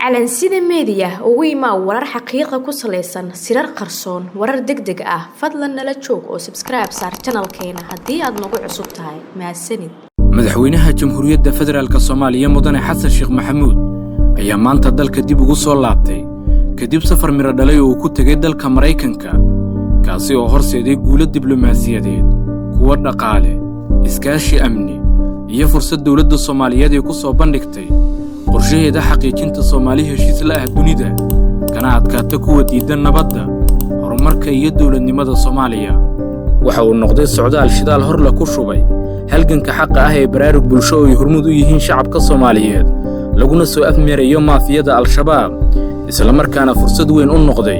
calansida media ugu imaa warar xaqiiqo ku saleysan sirar qarsoon warar degdeg ah fadlan nala joog oo subscribe saar channelkeena haddii aad nagu cusub tahay mahadsanid madaxweynaha jamhuuriyadda federaalka Soomaaliya mudane Xasan Sheekh Maxamuud ayaa maanta dalka dib ugu soo laabtay kadib safar miro dhalay oo ku tagay dalka Mareykanka kaasi oo horseeday guulo diblomaasiyadeed kuwa dhaqaale iskaashi amni iyo fursad dawladda Soomaaliyeed ay ku soo bandhigtay qorshaheeda xaqiijinta Soomaaliya heshiis la ah dunida kana adkaata kuwa diidan nabadda horumarka iyo dawladnimada Soomaaliya waxa uu noqday socdaal shidaal hor la ku shubay halganka xaqa ah ee baraarug bulsho oo hormud u yihiin shacabka Soomaaliyeed laguna soo afmeerayo maafiyada al-shabaab isla markaana fursad weyn u noqday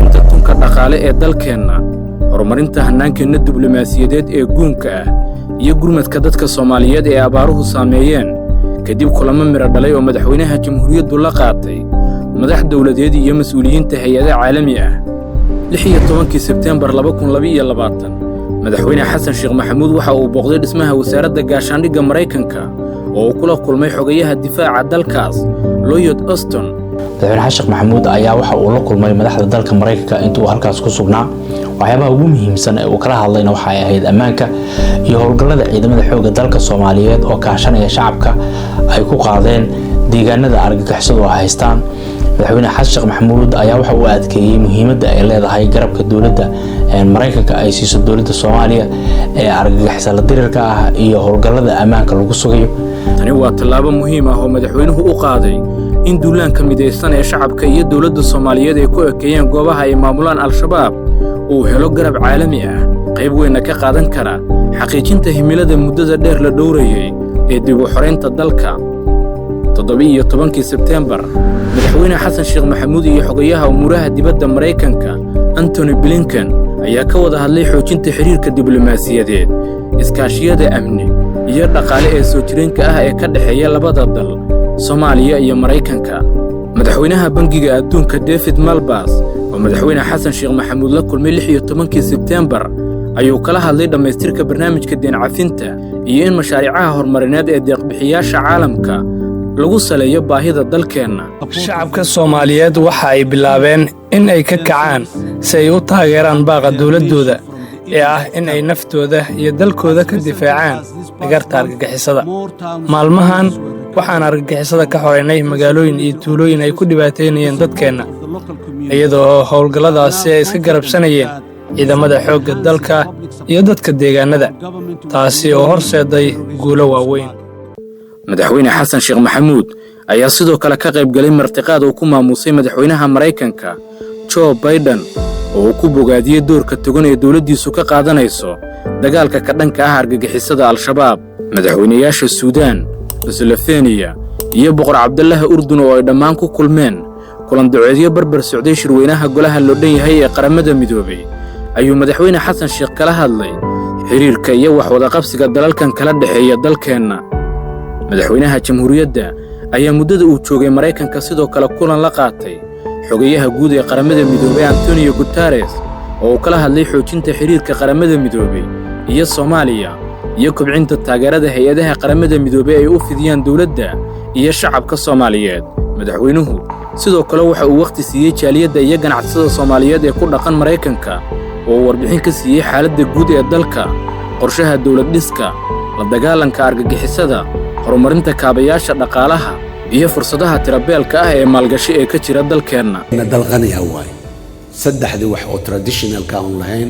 inta tunka dhaqaale ee dalkeena horumarinta hanaankeena diblomaasiyadeed ee guunka ah iyo gurmadka dadka Soomaaliyeed ee abaaruhu saameeyeen kadib kulamo miro dhalay oo madaxweynaha jamhuuriyaddu la qaatay madax dawladeed iyo mas'uuliyiinta hay'adaha caalami ah 16 Sebtembar 2022 madaxweyne Xasan Sheekh Maxamuud waxa uu booqday dhismaha wasaaradda gaashaandhigga Mareykanka oo kula kulmay xogayaha difaaca dalkaas Lloyd Austin madaxweyne Xasan Sheekh Maxamuud ayaa waxa uu la kulmay madaxda dalka Mareykanka intuu halkaas ku sugnaa waxyaabaha ugu muhiimsan ee uu kala hadlayna waxa ay ahayd ammaanka iyo howlgallada ciidamada xoogga dalka Soomaaliyeed oo kaashanaya shacabka ay ku qaadeen deegaanada argagixisadu ay haystaan madaxweyne Xasan Sheekh Maxamuud ayaa waxa uu adkeeyay muhiimadda ay leedahay garabka dawladda Mareykanka ay siiso dawladda Soomaaliya ee argagixisada dirirka ah iyo howlgallada ammaanka lagu sugayo tani waa tallaabo muhiim ah oo madaxweynuhu u qaaday in duulaanka midaysan ee shacabka iyo dawladda Soomaaliyeed ay ku ekeeyeen goobaha ay maamulaan al-shabaab uu helo garab caalami ah qayb weyn ka qaadan kara xaqiijinta himilada muddada dheer la dhowrayay ee dib u xoreynta dalka 17 Sebtembar madaxweyne Xasan Sheekh Maxamuud iyo xogayaha umuraha dibadda Mareykanka Anthony Blinken ayaa ka wada hadlay xoojinta xiriirka diblomaasiyadeed iskaashiyada amni iyo dhaqaale ee soo jireenka ah ee ka dhaxeeya labada dal Soomaaliya iyo Mareykanka madaxweynaha bangiga adduunka David Malpass oo madaxweyne Xasan Sheekh Maxamuud la kulmay 16 Sebtembar ayuu kala hadlay dhamaystirka barnaamijka deen cafinta iyo in mashaariicaha horumarineed ee deeq-bixiyaasha caalamka lagu saleeyo baahida dalkeena shacabka Soomaaliyeed waxa ay bilaabeen in ay ka kacaan si ay u taageeraan baaqa dawladooda ee ah in ay naftooda iyo dalkooda ka difaacaan dhagarta argagixisada maalmahan waxaan argagixisada ka xoreynay magaalooyin iyo tuulooyin ay ku dhibaateynayeen dadkeena iyadoo howlgalladaasi ay iska garabsanayeen ciidamada xoogga dalka iyo dadka deegaanada taasi oo horseeday guulo waaweyn madaxweyne Xasan Sheekh Maxamuud ayaa sidoo kale ka qayb galay martiqaad uu ku maamusay madaxweynaha Mareykanka Joe Biden oo ku bogaadiyay doorka togan ee dawladdiisu ka qaadanayso dagaalka ka dhanka ah argagixisada al-shabaab madaxweynayaasha Suudaan Slovenia iyo boqor Cabdullah Urdun oo ay dhammaan ku kulmeen kulan duceedyo barbar socday shirweynaha golaha loo dhan yahay ee qaramada midoobay ayuu madaxweyne Xasan Sheekh kala hadlay xiriirka iyo wax wada qabsiga dalalkan kala dhaxeeya dalkeena madaxweynaha jamhuuriyadda ayaa muddada uu joogay Mareykanka sidoo kale kulan la qaatay xogayaha guud ee qaramada midoobay Antonio Guterres oo kala hadlay xoojinta xiriirka qaramada midoobay iyo Soomaaliya iyo kobcinta taageerada hay'adaha qaramada midoobay ay u fidiyaan dawladda iyo shacabka Soomaaliyeed madaxweynuhu sidoo kale waxa uu waqti siiyay jaaliyadda iyo ganacsatada Soomaaliyeed ee ku dhaqan Mareykanka oo warbixin ka siiyay xaaladda guud ee dalka qorshaha dawlad dhiska la dagaalanka argagixisada horumarinta kaabayaasha dhaqaalaha iyo fursadaha tirabeelka ah ee maalgashi ee ka jira dalkeena dalqaniga waay saddexdii wax oo traditional ka aan lahayn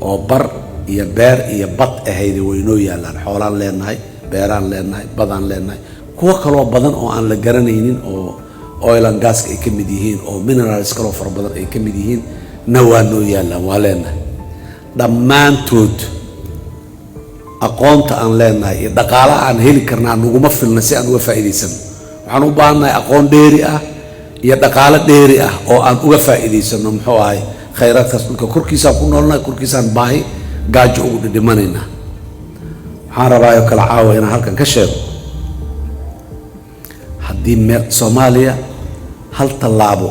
oo bar iyo beer iyo bad ahayd weynoo yaalaan xoolaan leenahay beeraan leenahay badaan leenahay kuwa kale oo badan oo aan la garanaynin oo oil and gas ay ka mid yihiin oo minerals kale oo far badan ay ka mid yihiin nawaanoo yaalaan waa leenahay dhammaantood aqoonta aan leenahay iyo dhaqaalaha aan heli karnaa nuguma filna si aan uga faa'iideysano waxaan u baahannahay aqoon dheeri ah iyo dhaqaale dheeri ah oo aan uga faa'iideysano muxuu ahay khayraadkaas dhulka korkiisaan ku noolnahay korkiisaan baahi gaajo ugu dhidhimanaynaa waxaan rabaa kala caawa inaan halkan ka sheego haddii meel Soomaaliya hal tallaabo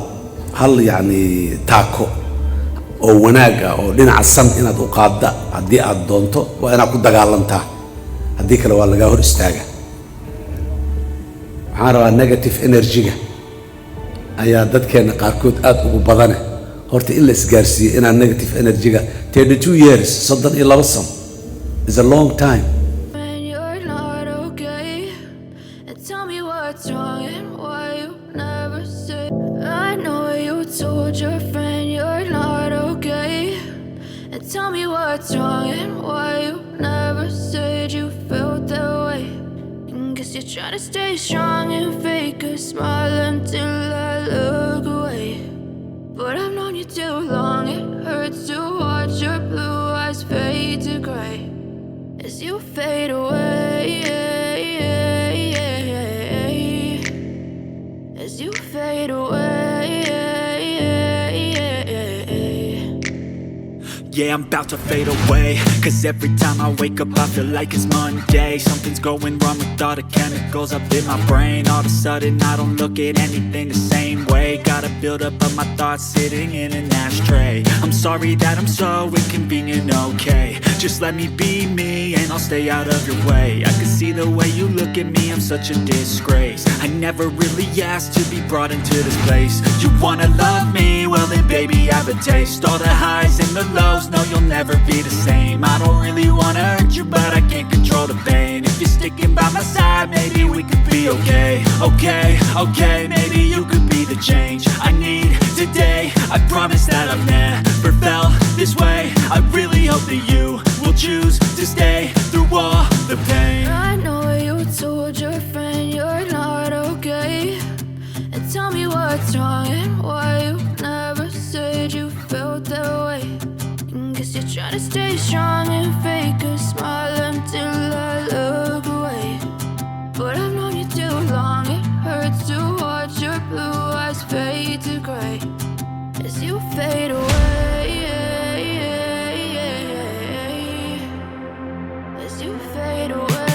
hal yacni taako oo wanaag ah oo dhinaca san inaad u qaadda haddii aad doonto waa inaad ku dagaalantaa haddii kale waa laga hor istaaga waxaan rabaa negative energy-ga ayaa dadkeena qaarkood aad ugu badane horta in la isgaarsiiyo inaan negative energy-ga 32 years 32 sano is a long time. When you're not okay, and tell me what's wrong and why you never say. I know you told your friend you're not okay, and tell me what's wrong and why you never said you felt that way. And guess you're trying to stay strong and fake a smile until I look away. But I've known you too long, it hurts to watch your blue eyes fade to gray as you fade away, as you fade away. Yeah, I'm about to fade away, 'cause every time I wake up I feel like it's Monday. Something's going wrong with all the chemicals up in my brain. All of a sudden I don't look at anything the same way. Gotta build up of my thoughts sitting in an ashtray. I'm sorry that I'm so inconvenient, okay. Just let me be me and I'll stay out of your way. I can see the way you look at me, I'm such a disgrace. I never really asked to be brought into this place. You wanna love me? Well then baby have a taste. All the highs and the lows, no you'll never be the same. I don't really wanna hurt you but I can't control the pain. If you're sticking by my side maybe we could be okay. Okay, maybe you could be the change I need today. I promise that I've never felt this way. I really hope that you will choose to stay through all the pain. I know you told your friend you're not okay, and tell me what's wrong and why you never said you felt that way. And guess you're trying to stay strong and fake a smile until I look away. But I've known you too long, it hurts to watch your blue eyes fade to gray as you fade away, as you fade away,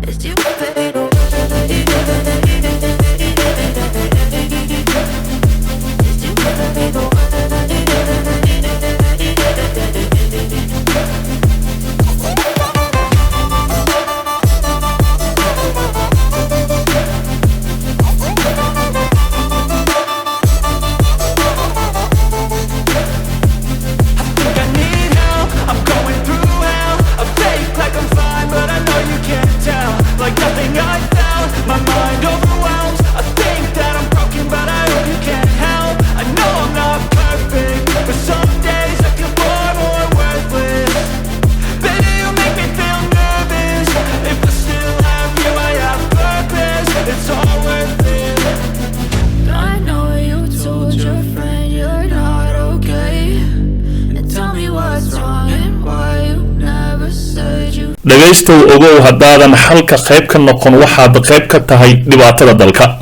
as you fade away. dhagaystow ogow haddaadan xalka qayb ka noqon waxaad qayb ka tahay dhibaatada dalka.